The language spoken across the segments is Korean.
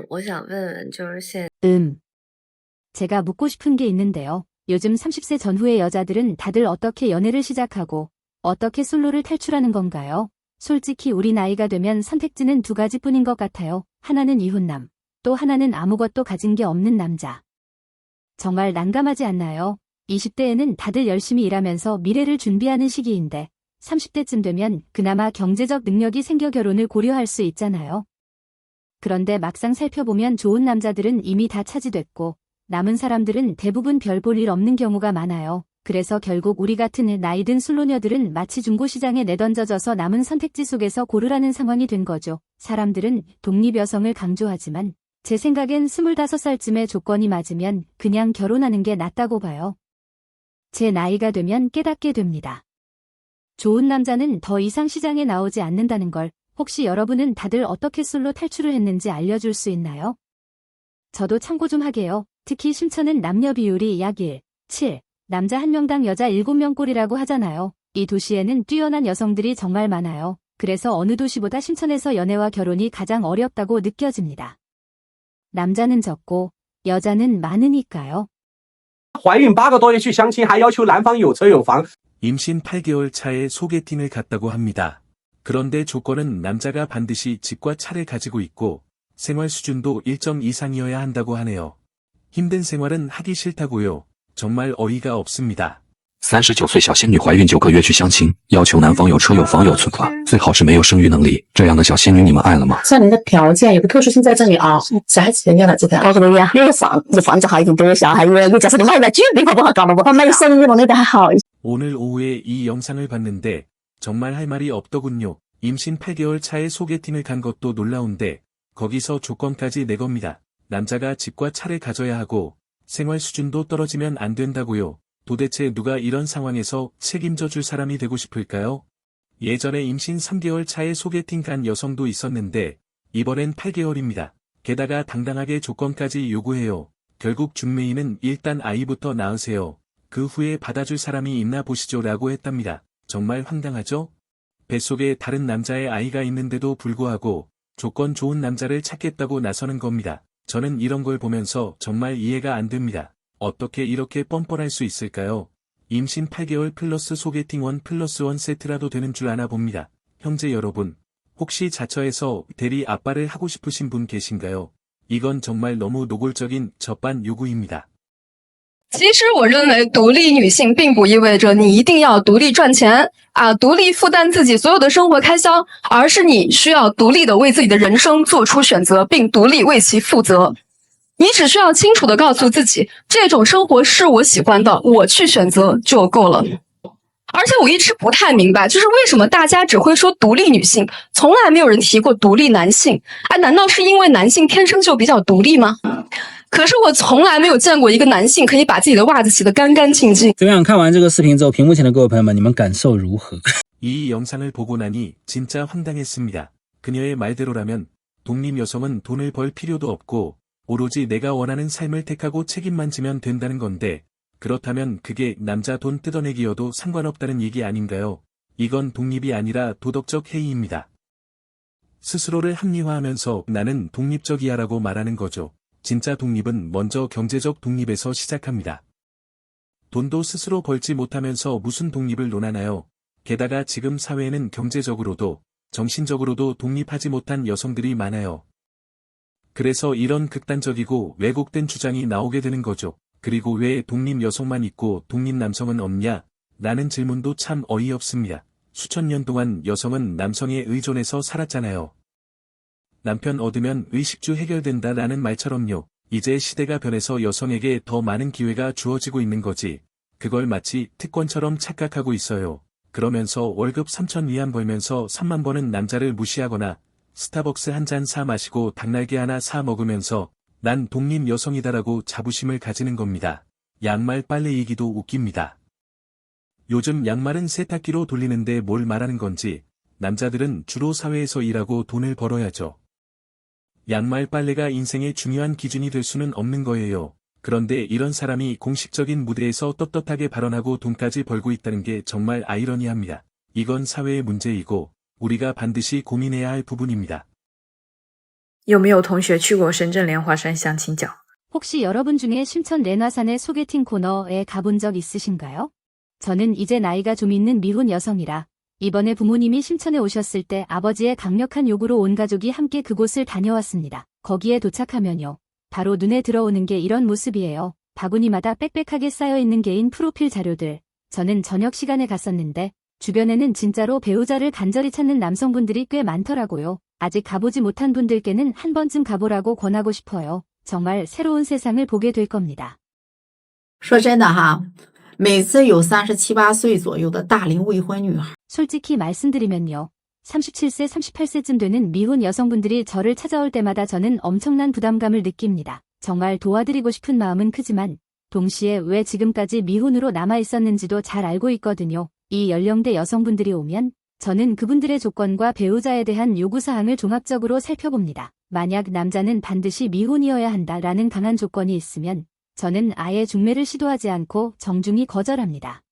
我想问问，就是现 제가 묻고 싶은 게 있는데요. 요즘 30세 전후의 여자들은 다들 어떻게 연애를 시작하고 어떻게 솔로를 탈출하는 건가요? 솔직히 우리 나이가 되면 선택지는 두 가지뿐인 것 같아요. 하나는 이혼남, 또 하나는 아무것도 가진 게 없는 남자. 정말 난감하지 않나요? 20대에는 다들 열심히 일하면서 미래를 준비하는 시기인데 30대쯤 되면 그나마 경제적 능력이 생겨 결혼을 고려할 수 있잖아요. 그런데 막상 살펴보면 좋은 남자들은 이미 다 차지됐고 남은 사람들은 대부분 별 볼 일 없는 경우가 많아요. 그래서 결국 우리 같은 나이 든 솔로녀들은 마치 중고시장에 내던져져서 남은 선택지 속에서 고르라는 상황이 된 거죠. 사람들은 독립여성을 강조하지만 제 생각엔 25살쯤의 조건이 맞으면 그냥 결혼하는 게 낫다고 봐요. 제 나이가 되면 깨닫게 됩니다. 좋은 남자는 더 이상 시장에 나오지 않는다는 걸 혹시 여러분은 다들 어떻게 솔로 탈출을 했는지 알려줄 수 있나요? 저도 참고 좀 하게요. 특히 심천은 남녀 비율이 약 1, 7, 남자 1명당 여자 7명 꼴이라고 하잖아요. 이 도시에는 뛰어난 여성들이 정말 많아요. 그래서 어느 도시보다 심천에서 연애와 결혼이 가장 어렵다고 느껴집니다. 남자는 적고 여자는 많으니까요. 怀孕8个多月去相亲，还要求男方有车有房。 임신 8개월 차에 소개팅을 갔다고 합니다. 그런데 조건은 남자가 반드시 집과 차를 가지고 있고 생활 수준도 일정 이상이어야 한다고 하네요. 힘든 생활은 하기 싫다고요. 정말 어이가 없습니다. 39岁小仙女怀孕9个月去相亲，要求男方有车有房有存款，最好是没有生育能力。这样的小仙女你们爱了吗？像您的条件有个特殊性在这里啊，小孩几年了？这个8个多月，有房子好一点，都有小孩，有假设你买了，绝对好不好搞了不？没生育能力的还好。 오늘 오후에 이 영상을 봤는데 정말 할 말이 없더군요. 임신 8개월 차에 소개팅을 간 것도 놀라운데 거기서 조건까지 내겁니다. 남자가 집과 차를 가져야 하고 생활 수준도 떨어지면 안 된다고요. 도대체 누가 이런 상황에서 책임져 줄 사람이 되고 싶을까요? 예전에 임신 3개월 차에 소개팅 간 여성도 있었는데 이번엔 8개월입니다. 게다가 당당하게 조건까지 요구해요. 결국 중매인은 일단 아이부터 낳으세요. 그 후에 받아줄 사람이 있나 보시죠 라고 했답니다. 정말 황당하죠? 뱃속에 다른 남자의 아이가 있는데도 불구하고 조건 좋은 남자를 찾겠다고 나서는 겁니다. 저는 이런 걸 보면서 정말 이해가 안 됩니다. 어떻게 이렇게 뻔뻔할 수 있을까요? 임신 8개월 플러스 소개팅 1+1 세트라도 되는 줄 아나 봅니다. 형제 여러분, 혹시 자처해서 대리 아빠를 하고 싶으신 분 계신가요? 이건 정말 너무 노골적인 저반 요구입니다. 其实我认为独立女性并不意味着你一定要独立赚钱啊，独立负担自己所有的生活开销，而是你需要独立的为自己的人生做出选择，并独立为其负责。你只需要清楚的告诉自己，这种生活是我喜欢的，我去选择就够了。而且我一直不太明白，就是为什么大家只会说独立女性，从来没有人提过独立男性？哎，难道是因为男性天生就比较独立吗？可是我从来没有见过一个男性可以把自己的袜子洗得干干净净。 怎么样？看完这个视频之后，屏幕前的各位朋友们，你们感受如何？ 이 영상을 보고 나니 진짜 황당했습니다. 그녀의 말대로라면 독립 여성은 돈을 벌 필요도 없고 오로지 내가 원하는 삶을 택하고 책임만 지면 된다는 건데 그렇다면 그게 남자 돈 뜯어내기여도 상관없다는 얘기 아닌가요? 이건 독립이 아니라 도덕적 해이입니다. 스스로를 합리화하면서 나는 독립적이야라고 말하는 거죠. 진짜 독립은 먼저 경제적 독립에서 시작합니다. 돈도 스스로 벌지 못하면서 무슨 독립을 논하나요? 게다가 지금 사회에는 경제적으로도 정신적으로도 독립하지 못한 여성들이 많아요. 그래서 이런 극단적이고 왜곡된 주장이 나오게 되는 거죠. 그리고 왜 독립 여성만 있고 독립 남성은 없냐? 라는 질문도 참 어이없습니다. 수천 년 동안 여성은 남성에 의존해서 살았잖아요. 남편 얻으면 의식주 해결된다라는 말처럼요. 이제 시대가 변해서 여성에게 더 많은 기회가 주어지고 있는 거지. 그걸 마치 특권처럼 착각하고 있어요. 그러면서 월급 3천 위안 벌면서 3만 버는 남자를 무시하거나 스타벅스 한 잔 사 마시고 닭날개 하나 사 먹으면서 난 독립 여성이다라고 자부심을 가지는 겁니다. 양말 빨래 얘기도 웃깁니다. 요즘 양말은 세탁기로 돌리는데 뭘 말하는 건지 남자들은 주로 사회에서 일하고 돈을 벌어야죠. 양말 빨래가 인생의 중요한 기준이 될 수는 없는 거예요. 그런데 이런 사람이 공식적인 무대에서 떳떳하게 발언하고 돈까지 벌고 있다는 게 정말 아이러니합니다. 이건 사회의 문제이고 우리가 반드시 고민해야 할 부분입니다. 有没有同学去过深圳莲花山相亲角？ 혹시 여러분 중에 심천 렌화산의 소개팅 코너에 가본 적 있으신가요? 저는 이제 나이가 좀 있는 미혼 여성이라 이번에 부모님이 심천에 오셨을 때 아버지의 강력한 요구로 온 가족이 함께 그곳을 다녀왔습니다. 거기에 도착하면요. 바로 눈에 들어오는 게 이런 모습이에요. 바구니마다 빽빽하게 쌓여있는 개인 프로필 자료들. 저는 저녁 시간에 갔었는데 주변에는 진짜로 배우자를 간절히 찾는 남성분들이 꽤 많더라고요. 아직 가보지 못한 분들께는 한 번쯤 가보라고 권하고 싶어요. 정말 새로운 세상을 보게 될 겁니다. 说真的哈，每次有37、8岁左右的大龄未婚女孩， 솔직히 말씀드리면요. 37세, 38세쯤 되는 미혼 여성분들이 저를 찾아올 때마다 저는 엄청난 부담감을 느낍니다. 정말 도와드리고 싶은 마음은 크지만 동시에 왜 지금까지 미혼으로 남아있었는지도 잘 알고 있거든요. 이 연령대 여성분들이 오면 저는 그분들의 조건과 배우자에 대한 요구사항을 종합적으로 살펴봅니다. 만약 남자는 반드시 미혼이어야 한다라는 강한 조건이 있으면 저는 아예 중매를 시도하지 않고 정중히 거절합니다.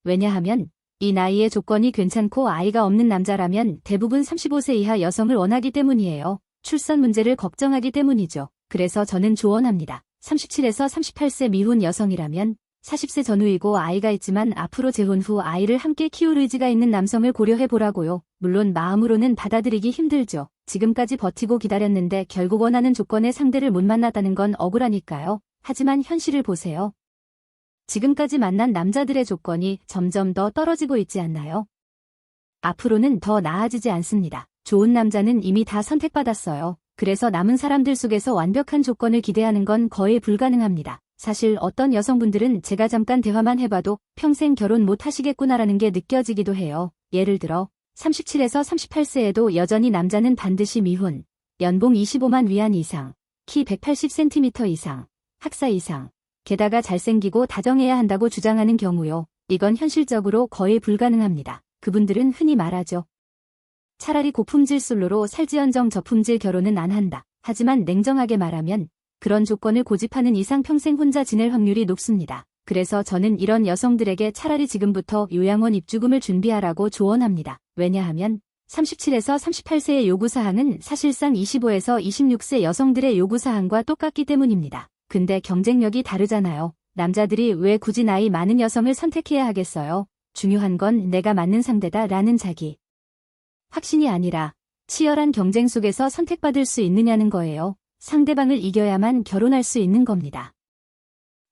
왜냐하면 이 나이의 조건이 괜찮고 아이가 없는 남자라면 대부분 35세 이하 여성을 원하기 때문이에요. 출산 문제를 걱정하기 때문이죠. 그래서 저는 조언합니다. 37에서 38세 미혼 여성이라면 40세 전후이고 아이가 있지만 앞으로 재혼 후 아이를 함께 키울 의지가 있는 남성을 고려해보라고요. 물론 마음으로는 받아들이기 힘들죠. 지금까지 버티고 기다렸는데 결국 원하는 조건의 상대를 못 만났다는 건 억울하니까요. 하지만 현실을 보세요. 지금까지 만난 남자들의 조건이 점점 더 떨어지고 있지 않나요? 앞으로는 더 나아지지 않습니다. 좋은 남자는 이미 다 선택받았어요. 그래서 남은 사람들 속에서 완벽한 조건을 기대하는 건 거의 불가능합니다. 사실 어떤 여성분들은 제가 잠깐 대화만 해봐도 평생 결혼 못 하시겠구나라는 게 느껴지기도 해요. 예를 들어 37에서 38세에도 여전히 남자는 반드시 미혼, 연봉 25만 위안 이상, 키 180cm 이상, 학사 이상, 게다가 잘생기고 다정해야 한다고 주장하는 경우요. 이건 현실적으로 거의 불가능합니다. 그분들은 흔히 말하죠. 차라리 고품질 솔로로 살지언정 저품질 결혼은 안 한다. 하지만 냉정하게 말하면 그런 조건을 고집하는 이상 평생 혼자 지낼 확률이 높습니다. 그래서 저는 이런 여성들에게 차라리 지금부터 요양원 입주금을 준비하라고 조언합니다. 왜냐하면 37에서 38세의 요구사항은 사실상 25에서 26세 여성들의 요구사항과 똑같기 때문입니다. 근데 경쟁력이 다르잖아요. 남자들이 왜 굳이 나이 많은 여성을 선택해야 하겠어요? 중요한 건 내가 맞는 상대다라는 자기 확신이 아니라 치열한 경쟁 속에서 선택받을 수 있느냐는 거예요. 상대방을 이겨야만 결혼할 수 있는 겁니다.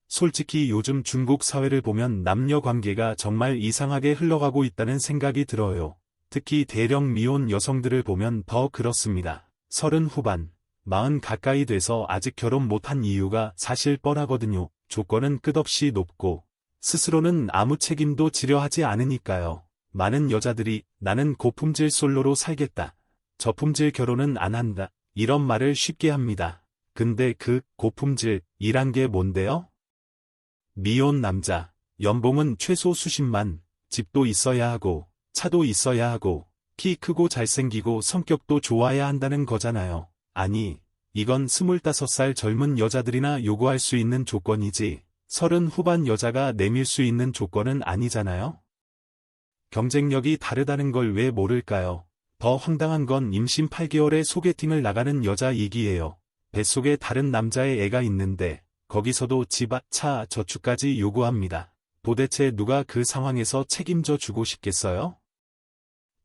솔직히 요즘 중국 사회를 보면 남녀 관계가 정말 이상하게 흘러가고 있다는 생각이 들어요. 특히 대령 미혼 여성들을 보면 더 그렇습니다. 30 후반, 40 가까이 돼서 아직 결혼 못한 이유가 사실 뻔하거든요. 조건은 끝없이 높고 스스로는 아무 책임도 지려 하지 않으니까요. 많은 여자들이 나는 고품질 솔로로 살겠다. 저품질 결혼은 안 한다. 이런 말을 쉽게 합니다. 근데 그 고품질이란 게 뭔데요? 미혼 남자, 연봉은 최소 수십만, 집도 있어야 하고, 차도 있어야 하고, 키 크고 잘생기고 성격도 좋아야 한다는 거잖아요. 아니, 이건 25살 젊은 여자들이나 요구할 수 있는 조건이지, 30 후반 여자가 내밀 수 있는 조건은 아니잖아요? 경쟁력이 다르다는 걸 왜 모를까요? 더 황당한 건 임신 8개월에 소개팅을 나가는 여자 얘기예요. 뱃속에 다른 남자의 애가 있는데 거기서도 집, 차, 저축까지 요구합니다. 도대체 누가 그 상황에서 책임져 주고 싶겠어요?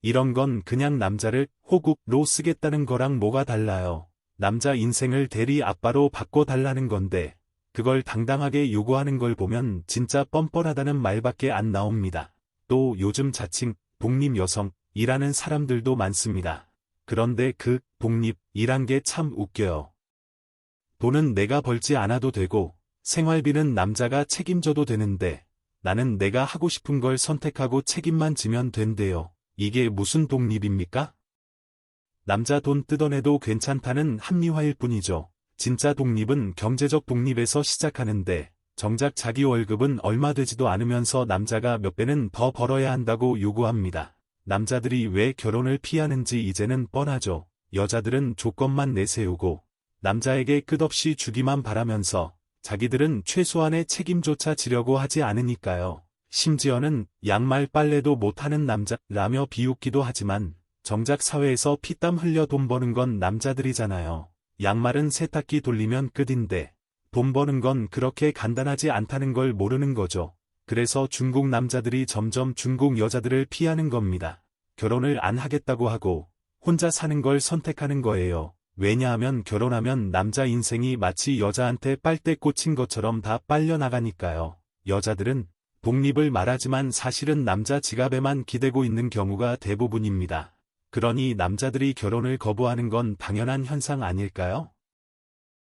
이런 건 그냥 남자를 호구로 쓰겠다는 거랑 뭐가 달라요. 남자 인생을 대리 아빠로 바꿔달라는 건데 그걸 당당하게 요구하는 걸 보면 진짜 뻔뻔하다는 말밖에 안 나옵니다. 또 요즘 자칭 독립 여성이라는 사람들도 많습니다. 그런데 그 독립이란 게 참 웃겨요. 돈은 내가 벌지 않아도 되고 생활비는 남자가 책임져도 되는데 나는 내가 하고 싶은 걸 선택하고 책임만 지면 된대요. 이게 무슨 독립입니까? 남자 돈 뜯어내도 괜찮다는 합리화일 뿐이죠. 진짜 독립은 경제적 독립에서 시작하는데 정작 자기 월급은 얼마 되지도 않으면서 남자가 몇 배는 더 벌어야 한다고 요구합니다. 남자들이 왜 결혼을 피하는지 이제는 뻔하죠. 여자들은 조건만 내세우고 남자에게 끝없이 주기만 바라면서 자기들은 최소한의 책임조차 지려고 하지 않으니까요. 심지어는 양말 빨래도 못하는 남자라며 비웃기도 하지만 정작 사회에서 피땀 흘려 돈 버는 건 남자들이잖아요. 양말은 세탁기 돌리면 끝인데 돈 버는 건 그렇게 간단하지 않다는 걸 모르는 거죠. 그래서 중국 남자들이 점점 중국 여자들을 피하는 겁니다. 결혼을 안 하겠다고 하고 혼자 사는 걸 선택하는 거예요. 왜냐하면 결혼하면 남자 인생이 마치 여자한테 빨대 꽂힌 것처럼 다 빨려나가니까요. 여자들은 독립을 말하지만 사실은 남자 지갑에만 기대고 있는 경우가 대부분입니다. 그러니 남자들이 결혼을 거부하는 건 당연한 현상 아닐까요?